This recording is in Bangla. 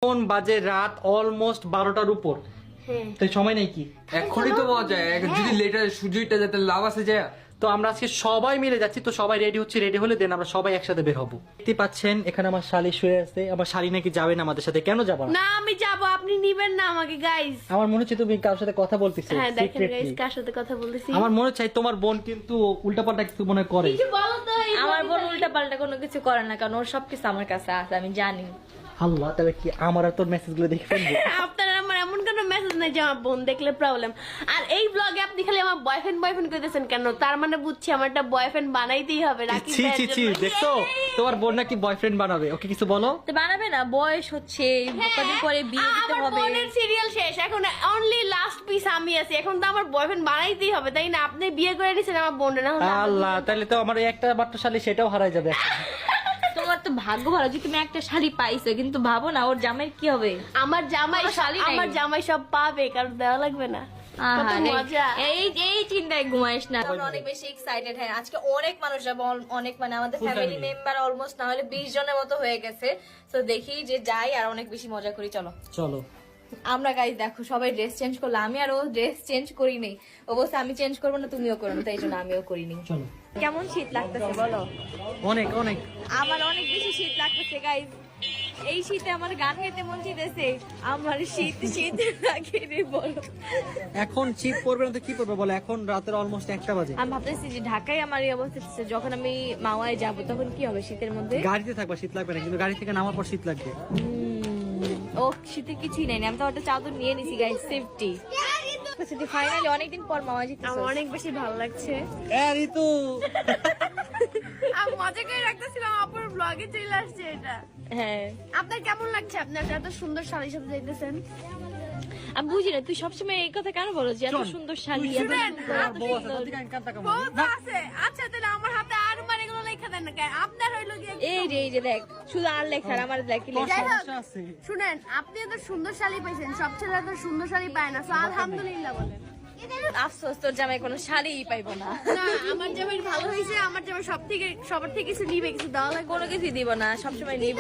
এখন বাজে রাত অলমোস্ট 12টার উপর। তাই সময় নেই কি এখনই তো পাওয়া যায়, যদি লেটার সুযোগটা যাতে লাভ আছে যায়। তো আমরা আজকে সবাই মিলে যাচ্ছি, তো সবাই রেডি হচ্ছে, রেডি হলে দেন আমরা সবাই একসাথে বের হবো। দেখতে পাচ্ছেন এখানে আমার শালি শুয়ে আছে। আমার শালি নাকি যাবে না আমাদের সাথে, কেন যাবো না? আমি যাবো, আপনি নিবেন না আমাকে গাইস? আমার মনে হচ্ছে তুমি কারোর সাথে কথা বলতেছো। হ্যাঁ দেখেন গাইস, কার সাথে কথা বলতেছি। আমার মনে হচ্ছে তোমার বোন কিন্তু উল্টাপাল্টা কিছু মনে করে। কিছু বলো তো। আমার বোন উল্টা পাল্টা কোনো কিছু করে না, কারণ ওর সবকিছু আমার কাছে আছে, আমি জানি। আল্লাহ, তাহলে কি আমার আর তোর মেসেজ গুলো দেখে ফেলবো? আপনার আমার এমন কোনো মেসেজ নাই যে আমার বোন দেখলে প্রবলেম। আর এই ব্লগে আপনি খালি আমার বয়ফ্রেন্ড কইতেছেন কেন? তার মানে বুঝছি আমার একটা বয়ফ্রেন্ড বানাইতেই হবে রাকিব ছি ভাইয়ের ছি ছি, জন্য। দেখছো তোমার বোন নাকি বয়ফ্রেন্ড বানাবে। ওকে কিছু বলো। তো বানাবে না, বয়স হচ্ছে, কদিন পরে বিয়ে দিতে আমার হবে। বোনের সিরিয়াল শেষ, এখন অনলি লাস্ট পিস আমি আছি। এখন তো আমার বয়ফ্রেন্ড বানাইতেই হবে, তাই না? আপনি বিয়ে করে নিছেন আমার বোনের, না হলে আল্লাহ, তাহলে তো আমার এই একটা মাত্র শালি, সেটাও হারাই যাবে এখন। তোমার তো ভাগ্য ভালো যে তুমি একটা শাড়ি পাইছো, কিন্তু ভাবো না ওর জামাই কি হবে। আমার জামাই কোনো শালি নাই। আমার জামাই সব পাবে, কারণ দেওয়া লাগবে না। কত আহারে, মজা। এই চিন্তায় ঘুমাইস না। আমরা অনেক বেশি এক্সাইটেড। হ্যাঁ, আজকে অনেক মানুষ যাবে, অনেক মানে আমাদের ফ্যামিলি মেম্বার অলমোস্ট না হলে 20 জনের মতো হয়ে গেছে। তো দেখি যে যাই আর অনেক বেশি মজা করি। চলো চলো। আমরা গাইস দেখো সবাই ড্রেস চেঞ্জ করলো, আমি আর ও ড্রেস চেঞ্জ করি নেই। অবশ্য আমি চেঞ্জ করবো না, তুমিও করো না, তাই জন্য আমিও করিনি। চলো। কেমন শীত লাগতেছে বলো? অনেক অনেক। আমার অনেক বেশি শীত লাগতেছে গাইস। এই শীতে আমার গান গাইতে মন চাইতেছে। আমার শীত শীত লাগে রে বলো। এখন শীত পড়বে না তো কি পড়বে বলো? এখন রাতের অলমোস্ট 1টা বাজে। আমি ভাবতেছি যে ঢাকায় আমার এই অবস্থা হচ্ছে, যখন আমি মাওয়ায় যাব তখন কি হবে শীতের মধ্যে? গাড়িতে থাকবা, শীত লাগবে না, কিন্তু গাড়ি থেকে নামার পর শীত লাগবে। ও শীতে কিছুই নেই, আমি তো একটা চাদর নিয়ে নিছি গাইস, সেফটি। ফাইনালি অনেকদিন পর মাওয়া যেতেছে। আমার অনেক বেশি ভালো লাগছে। ঋতু আমি মজা করে রাখতেছিলাম, আপুর ব্লগে চলে আসছে এটা। হ্যাঁ, আপনার কেমন লাগছে? আপনার এত সুন্দর শাড়ির সাথে যাইতেছেন। আমি বুঝি না তুই সবসময় এই কথা কেন বলো যে এত সুন্দর শাড়ি, এত শুনেন, সুন্দর। বহুত আছে। আচ্ছা তাহলে আমার হাতে আর মানে এগুলো লেখা দেন না কেন? আপনার হইলো গিয়ে এই যে দেখ, শুধু আর লেখার আমার দেখি লেখা। যাই হোক, সমস্যা আছে। শুনেন, আপনি এত সুন্দর শাড়ি পাইছেন, সব ছেলে এত সুন্দর শাড়ি পায় না। So, আলহামদুলিল্লাহ বলেন। আফসোস তোর জামাই কোনো শাড়িই পাইবো না। না, আমার জামাই ভালো হয়েছে। আমার জামাই সবার থেকে কিছু নিবে, কিছু দেওয়া লাগবে। কোনো কিছু দিব না, সবসময় নিব।